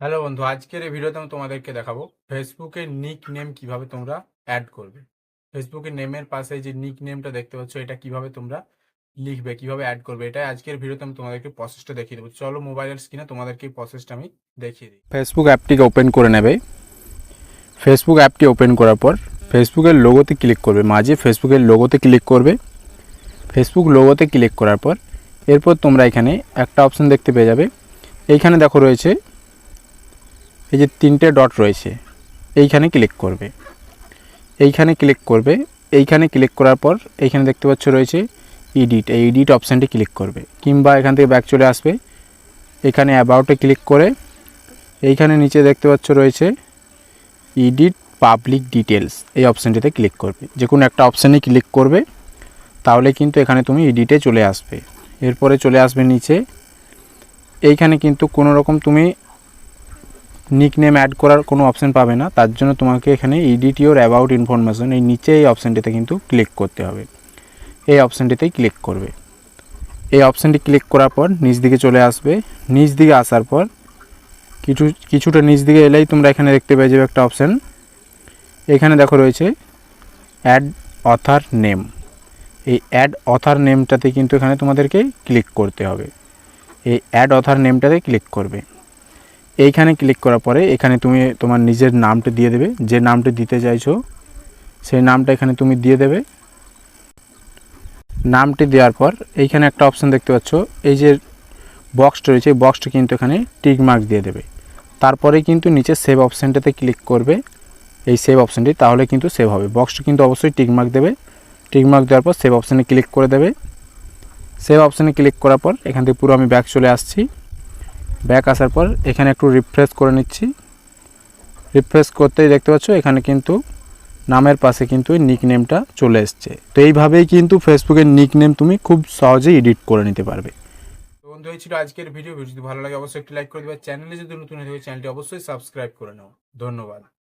Hello বন্ধু, আজকের এই ভিডিওতে আমি তোমাদেরকে দেখাবো ফেসবুকে নিক নেম কিভাবে তোমরা অ্যাড করবে। ফেসবুকের নেমের পাশে যে নিক নেমটা দেখতে পাচ্ছ, এটা কিভাবে তোমরা লিখবে, কিভাবে অ্যাড করবে, এটাই আজকের ভিডিওতে আমি তোমাদেরকে প্রসেসটা দেখিয়ে দেবো। চলো মোবাইলের স্ক্রিনে তোমাদেরকে এই প্রসেসটা আমি দেখিয়ে দিই। ফেসবুক অ্যাপটিকে ওপেন করে নেবে। ফেসবুক অ্যাপটি ওপেন করার পর ফেসবুকের লোগোতে ক্লিক করবে, মাঝে ফেসবুকের লোগোতে ক্লিক করবে। ফেসবুক লোগোতে ক্লিক করার পর এরপর তোমরা এখানে একটা অপশন দেখতে পেয়ে যাবে। এইখানে দেখো রয়েছে এই যে তিনটে ডট রয়েছে, এইখানে ক্লিক করবে। এইখানে ক্লিক করবে। এইখানে ক্লিক করার পর এইখানে দেখতে পাচ্ছ রয়েছে এডিট, এই এডিট অপশানটি ক্লিক করবে, কিংবা এখান থেকে ব্যাক চলে আসবে। এখানে অ্যাবাউটে ক্লিক করে এইখানে নিচে দেখতে পাচ্ছ রয়েছে এডিট পাবলিক ডিটেলস, এই অপশানটিতে ক্লিক করবে। যে কোনো একটা অপশানে ক্লিক করবে, তাহলে কিন্তু এখানে তুমি এডিটে চলে আসবে। এরপরে চলে আসবে নিচে, এইখানে কিন্তু কোনো রকম তুমি নিক নেম অ্যাড করার কোনো অপশান পাবে না। তার জন্য তোমাকে এখানে এডিট ইওর অ্যাবাউট ইনফরমেশন, এই নিচে এই অপশানটিতে কিন্তু ক্লিক করতে হবে। এই অপশানটিতেই ক্লিক করবে। এই অপশানটি ক্লিক করার পর নিচ দিকে চলে আসবে। নিচ দিকে আসার পর কিছুটা নিচ দিকে এলেই তোমরা এখানে দেখতে পেয়ে যাবে একটা অপশান। এখানে দেখো রয়েছে অ্যাড অথার নেম, এই অ্যাড অথার নেমটাতে কিন্তু এখানে তোমাদেরকে ক্লিক করতে হবে। এই অ্যাড অথার নেমটাতে ক্লিক করবে। এইখানে ক্লিক করার পরে এখানে তুমি তোমার নিজের নামটা দিয়ে দেবে, যে নামটা দিতে চাইছো সেই নামটা এখানে তুমি দিয়ে দেবে। নামটি দেওয়ার পর এইখানে একটা অপশান দেখতে পাচ্ছ, এই যে বক্সটা রয়েছে, এই বক্সটা কিন্তু এখানে টিক মার্ক দিয়ে দেবে। তারপরে কিন্তু নিচে সেভ অপশানটাতে ক্লিক করবে, এই সেভ অপশানটি, তাহলে কিন্তু সেভ হবে। বক্সটা কিন্তু অবশ্যই টিক মার্ক দেবে। টিক মার্ক দেওয়ার পর সেভ অপশানে ক্লিক করে দেবে। সেভ অপশানে ক্লিক করার পর এখান থেকে পুরো আমি ব্যাক চলে আসছি। ব্যাক আসার পর এখানে একটু রিফ্রেশ করে নিচ্ছি। রিফ্রেশ করতেই দেখতে পাচ্ছ এখানে কিন্তু নামের পাশে কিন্তু নিক নেমটা চলে এসছে। তো এইভাবেই কিন্তু ফেসবুকের নিক নেম তুমি খুব সহজেই এডিট করে নিতে পারবে। তো বন্ধু, এই ছিল আজকের ভিডিও। যদি ভালো লাগে অবশ্যই একটি লাইক করে দেবে। চ্যানেলে যদি নতুন হয়ে থাকে চ্যানেলটি অবশ্যই সাবস্ক্রাইব করে নাও। ধন্যবাদ।